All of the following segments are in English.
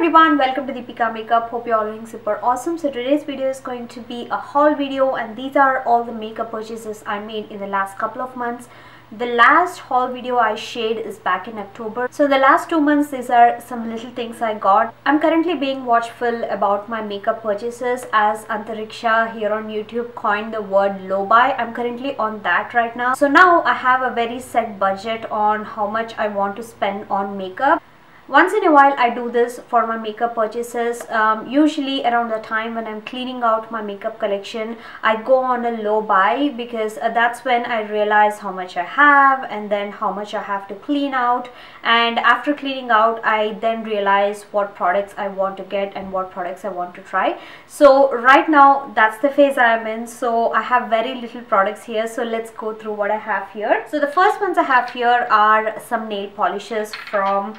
everyone, welcome to Deepika Makeup. Hope you're all doing super awesome. So today's video is going to be a haul video, and these are all the makeup purchases I made in the last couple of months. The last haul video I shared is back in October. So the last 2 months, these are some little things I got. I'm currently being watchful about my makeup purchases, as Antariksha here on YouTube coined the word low buy. I'm currently on that right now. So now I have a very set budget on how much I want to spend on makeup. Once in a while I do this for my makeup purchases. Usually around the time when I'm cleaning out my makeup collection, I go on a low buy, because that's when I realize how much I have and then how much I have to clean out. And after cleaning out, I then realize what products I want to get and what products I want to try. So right now that's the phase I am in. So I have very little products here, so let's go through what I have here. So the first ones I have here are some nail polishes from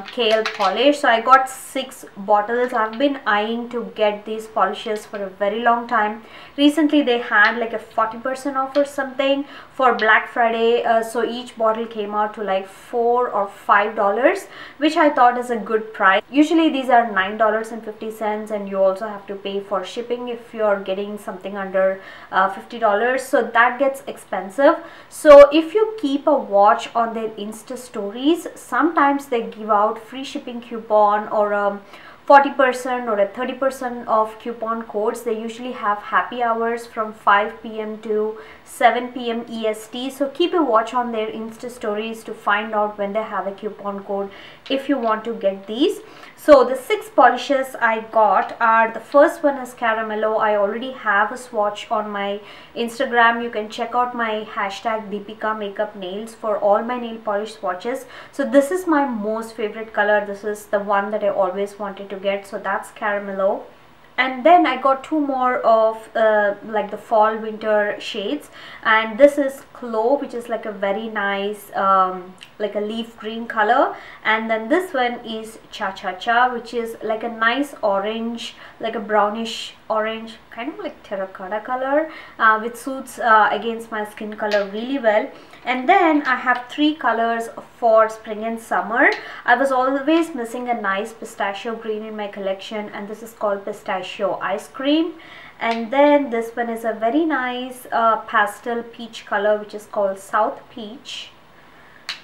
Kale Polish. So I got 6 bottles. I've been eyeing to get these polishes for a very long time. Recently they had like a 40% off or something for Black Friday, so each bottle came out to like $4 or $5, which I thought is a good price. Usually these are $9.50, and you also have to pay for shipping if you're getting something under $50, so that gets expensive. So if you keep a watch on their Insta stories, sometimes they give out free shipping coupon or 40% or a 30% off coupon codes. They usually have happy hours from 5 p.m. to 7 p.m. EST. So keep a watch on their Insta stories to find out when they have a coupon code if you want to get these. So the 6 polishes I got are, the first one is Caramello. I already have a swatch on my Instagram. You can check out my hashtag Deepika Makeup Nails for all my nail polish swatches. So this is my most favorite color. This is the one that I always wanted to get. So that's Caramello. And then I got 2 more of like the fall winter shades, and this is Clo, which is like a very nice like a leaf green color, and then this one is Cha Cha Cha, which is like a nice orange, like a brownish orange, kind of like terracotta color, which suits against my skin color really well. And then I have 3 colors for spring and summer. I was always missing a nice pistachio green in my collection, and this is called Pistachio Ice Cream. And then this one is a very nice pastel peach color, which is called South Peach.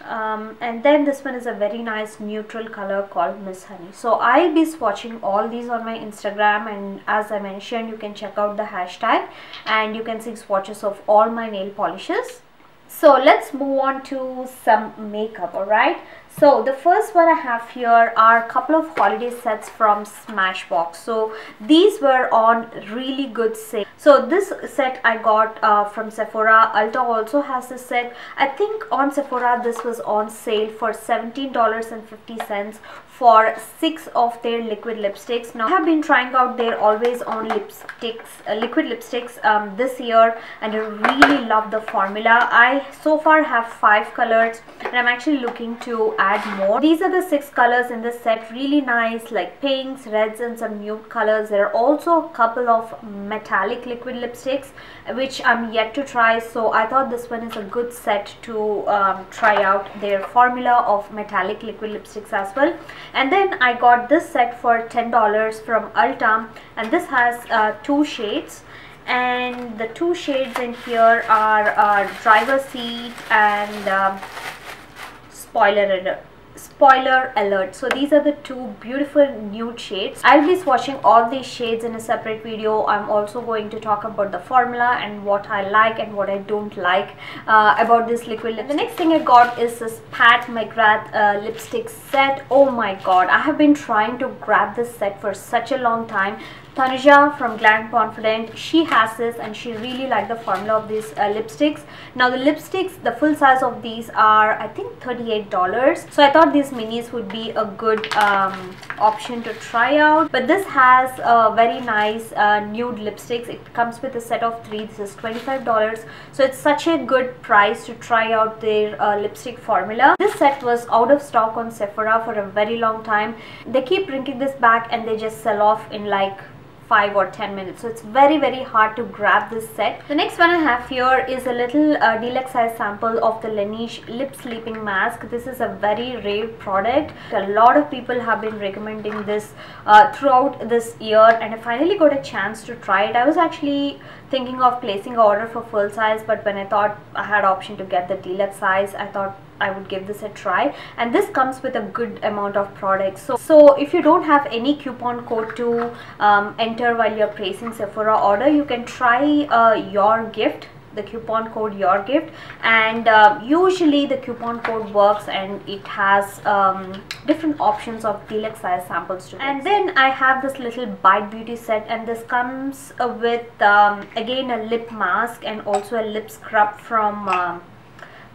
And then this one is a very nice neutral color called Miss Honey. So I'll be swatching all these on my Instagram, and as I mentioned, you can check out the hashtag and you can see swatches of all my nail polishes. So let's move on to some makeup. Alright, so the first one I have here are a couple of holiday sets from Smashbox. So these were on really good sale. So this set I got from Sephora. Ulta also has this set. I think on Sephora this was on sale for $17.50 for 6 of their liquid lipsticks. Now I have been trying out their always on lipsticks, liquid lipsticks this year, and I really love the formula. I so far have 5 colors, and I'm actually looking to add more. These are the 6 colors in this set. Really nice, like pinks, reds, and some nude colors. There are also a couple of metallic liquid lipsticks which I'm yet to try, so I thought this one is a good set to try out their formula of metallic liquid lipsticks as well. And then I got this set for $10 from Ulta, and this has 2 shades, and the 2 shades in here are Driver Seat and Spoiler Alert. So these are the 2 beautiful nude shades. I'll be swatching all these shades in a separate video. I'm also going to talk about the formula and what I like and what I don't like about this liquid lipstick. The next thing I got is this Pat Mcgrath lipstick set. Oh my god, I have been trying to grab this set for such a long time. Tanuja from Glam Confident, she has this, and she really liked the formula of these lipsticks. Now the lipsticks, the full size of these are I think $38, so I thought these minis would be a good option to try out. But this has very nice nude lipsticks. It comes with a set of 3. This is $25, so it's such a good price to try out their lipstick formula. This set was out of stock on Sephora for a very long time. They keep bringing this back, and they just sell off in like 5 or 10 minutes, so it's very hard to grab this set. The next one I have here is a little deluxe size sample of the Laneige lip sleeping mask. This is a very rare product. A lot of people have been recommending this throughout this year, and I finally got a chance to try it. I was actually thinking of placing an order for full size, but when I thought I had option to get the deluxe size, I thought I would give this a try. And this comes with a good amount of products, so if you don't have any coupon code to enter while you're placing Sephora order, you can try your gift, the coupon code your gift, and usually the coupon code works, and it has different options of deluxe size samples too. And then I have this little Bite Beauty set, and this comes with again a lip mask and also a lip scrub from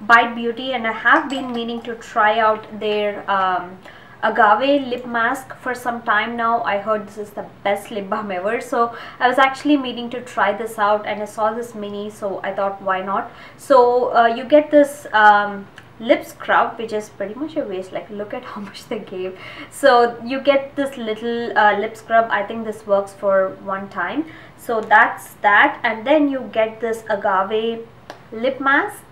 Bite Beauty, and I have been meaning to try out their agave lip mask for some time now. I heard this is the best lip balm ever, so I was actually meaning to try this out, and I saw this mini, so I thought why not. So you get this lip scrub, which is pretty much a waste. Like, look at how much they gave. So you get this little lip scrub. I think this works for one time, so that's that. And then you get this agave lip mask,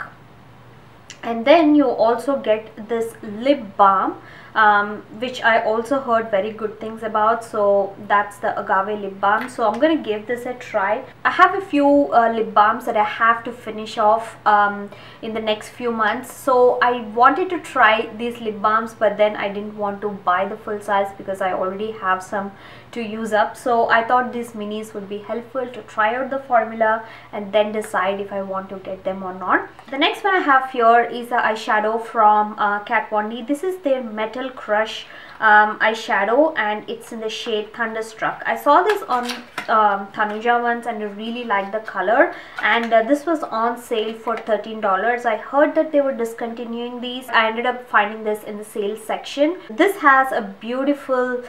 and then you also get this lip balm, which I also heard very good things about. So that's the agave lip balm, so I'm gonna give this a try. I have a few lip balms that I have to finish off in the next few months, so I wanted to try these lip balms, but then I didn't want to buy the full size because I already have some to use up. So I thought these minis would be helpful to try out the formula and then decide if I want to get them or not. The next one I have here is the eyeshadow from Kat Von D. This is their Metal Crush eyeshadow, and it's in the shade Thunderstruck. I saw this on Tanuja once, and I really liked the color, and this was on sale for $13. I heard that they were discontinuing these. I ended up finding this in the sales section. This has a beautiful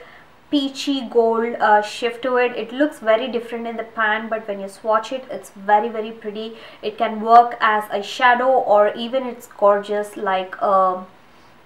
peachy gold shift to it. It looks very different in the pan, but when you swatch it, it's very pretty. It can work as a shadow, or even it's gorgeous like a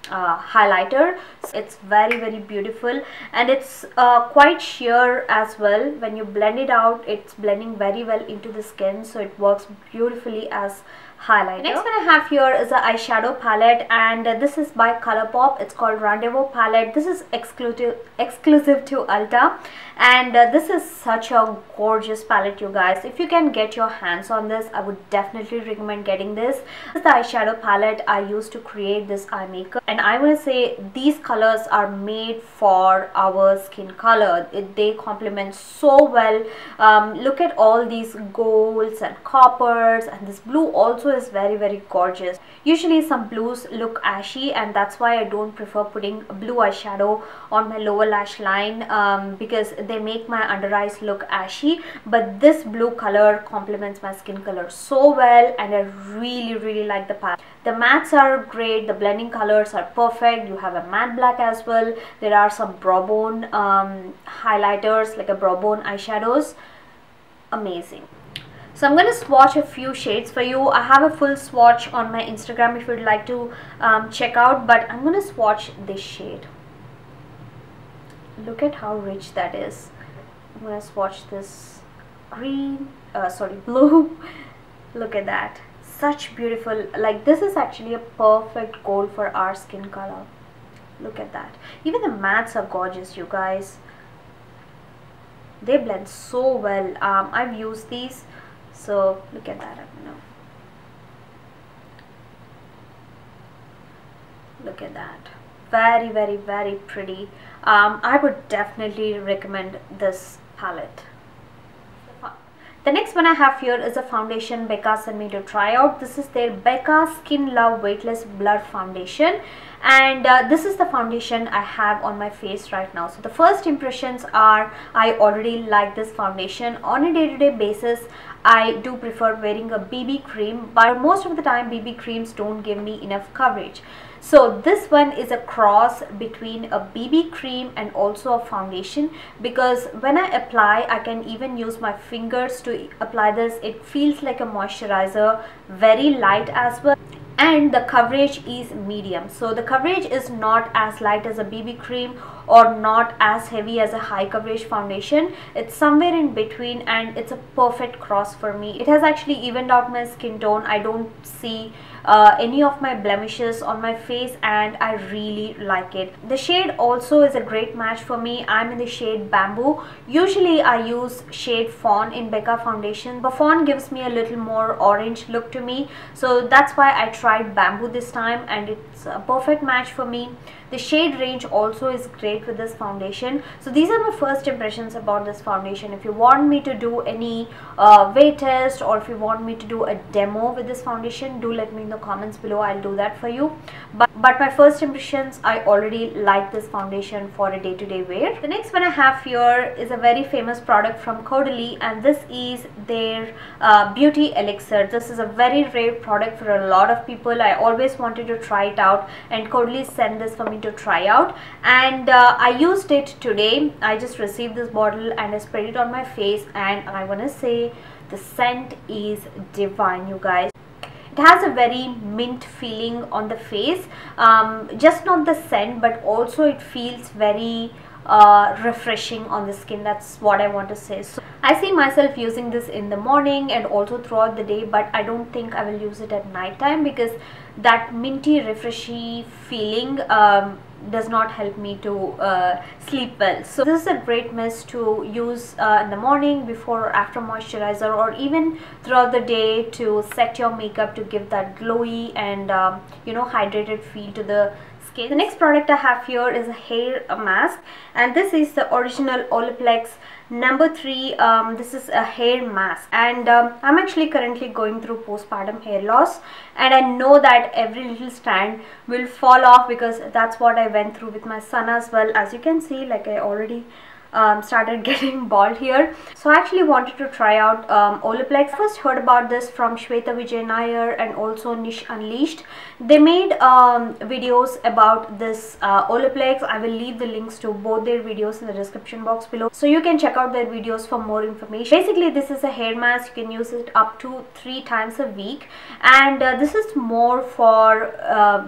highlighter. It's very beautiful, and it's quite sheer as well. When you blend it out, it's blending very well into the skin, so it works beautifully as highlighter. Next one I have here is an eyeshadow palette, and this is by Colourpop. It's called Rendezvous palette. This is exclusive to Ulta, and this is such a gorgeous palette, you guys. If you can get your hands on this, I would definitely recommend getting this. This is the eyeshadow palette I used to create this eye makeup, and I will say these colors are made for our skin color. They complement so well. Look at all these golds and coppers, and this blue also is very gorgeous. Usually some blues look ashy, and that's why I don't prefer putting blue eyeshadow on my lower lash line, because they make my under eyes look ashy. But this blue color complements my skin color so well, and I really like the palette. The mattes are great, the blending colors are perfect. You have a matte black as well. There are some brow bone highlighters, like a brow bone eyeshadows. Amazing. So I'm going to swatch a few shades for you. I have a full swatch on my Instagram if you'd like to check out, but I'm going to swatch this shade. Look at how rich that is. I'm going to swatch this green, blue. Look at that. Such beautiful, like this is actually a perfect gold for our skin color. Look at that. Even the mattes are gorgeous, you guys. They blend so well. I've used these. So look at that. Look at that. Very pretty. I would definitely recommend this palette. The next one I have here is a foundation Becca sent me to try out. This is their Becca Skin Love Weightless Blur Foundation, and this is the foundation I have on my face right now. So the first impressions are, I already like this foundation. On a day-to-day basis, I do prefer wearing a BB cream, but most of the time BB creams don't give me enough coverage. So this one is a cross between a BB cream and also a foundation, because when I apply, I can even use my fingers to apply this. It feels like a moisturizer, very light as well. and the coverage is medium. So the coverage is not as light as a BB cream or not as heavy as a high coverage foundation. It's somewhere in between, and it's a perfect cross for me. It has actually evened out my skin tone. I don't see any of my blemishes on my face, and I really like it. The shade also is a great match for me. I'm in the shade Bamboo. Usually I use shade Fawn in Becca foundation, but Fawn gives me a little more orange look to me, so that's why I tried Bamboo this time, and it's a perfect match for me. The shade range also is great with this foundation. So these are my first impressions about this foundation. If you want me to do any weigh test, or if you want me to do a demo with this foundation, do let me in the comments below. I'll do that for you. But my first impressions, I already like this foundation for a day-to-day wear. The next one I have here is a very famous product from Caudalie, and this is their beauty elixir. This is a very rare product for a lot of people. I always wanted to try it out, and Caudalie sent this for me to try out, and I used it today. I just received this bottle and I sprayed it on my face, and I want to say the scent is divine, you guys. It has a very mint feeling on the face, just not the scent, but also it feels very refreshing on the skin. That's what I want to say. So I see myself using this in the morning and also throughout the day, but I don't think I will use it at night time, because that minty refreshy feeling does not help me to sleep well. So this is a great mist to use in the morning before or after moisturizer, or even throughout the day to set your makeup to give that glowy and you know, hydrated feel to the skin. The next product I have here is a hair mask, and this is the original Olaplex number 3. This is a hair mask, and I'm actually currently going through postpartum hair loss, and I know that every little strand will fall off, because that's what I went through with my son as well. As you can see, like, I already started getting bald here. So I actually wanted to try out Olaplex. I first heard about this from Shweta Vijay Nair and also Niche Unleashed. They made videos about this Olaplex. I will leave the links to both their videos in the description box below, so you can check out their videos for more information. Basically, this is a hair mask. You can use it up to 3 times a week, and this is more for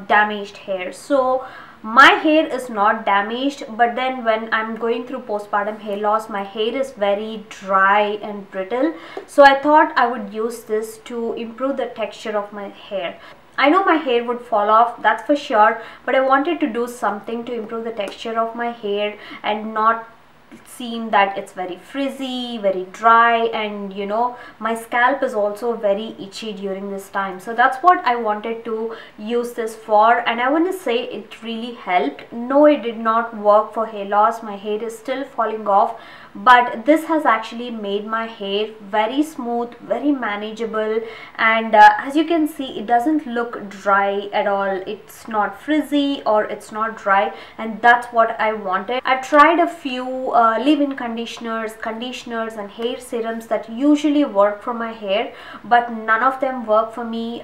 damaged hair. So my hair is not damaged, but then when I'm going through postpartum hair loss, my hair is very dry and brittle, so I thought I would use this to improve the texture of my hair. I know my hair would fall off, that's for sure, but I wanted to do something to improve the texture of my hair and not seem that it's very frizzy, very dry, and you know, my scalp is also very itchy during this time. So that's what I wanted to use this for, and I want to say it really helped. No, it did not work for hair loss. My hair is still falling off, but this has actually made my hair very smooth, very manageable, and as you can see, it doesn't look dry at all. It's not frizzy or it's not dry, and that's what I wanted. I've tried a few leave-in conditioners and hair serums that usually work for my hair, but none of them work for me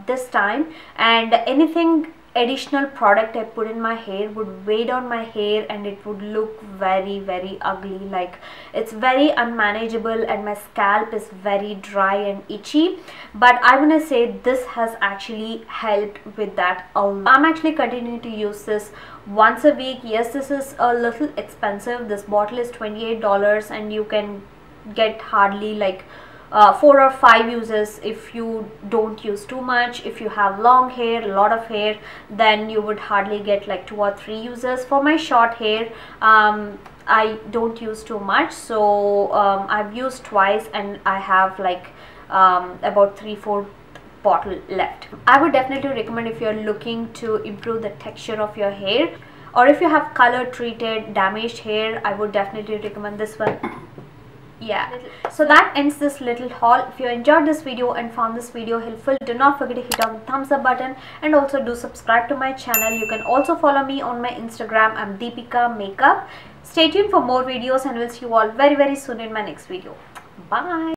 this time, and anything additional product I put in my hair would weigh down my hair and it would look very, very ugly. Like, it's very unmanageable and my scalp is very dry and itchy. But I want to say this has actually helped with that a lot. I'm actually continuing to use this once a week. Yes, this is a little expensive. This bottle is $28 and you can get hardly like 4 or 5 uses if you don't use too much. If you have long hair, a lot of hair, then you would hardly get like 2 or 3 uses. For my short hair, I don't use too much, so I've used twice and I have like about 3-4 bottle left. I would definitely recommend if you're looking to improve the texture of your hair, or if you have color treated damaged hair, I would definitely recommend this one. Yeah, so that ends this little haul. If you enjoyed this video and found this video helpful, do not forget to hit on the thumbs up button, and also do subscribe to my channel. You can also follow me on my Instagram. I'm deepikamakeup. Stay tuned for more videos, and we'll see you all very, very soon in my next video. Bye.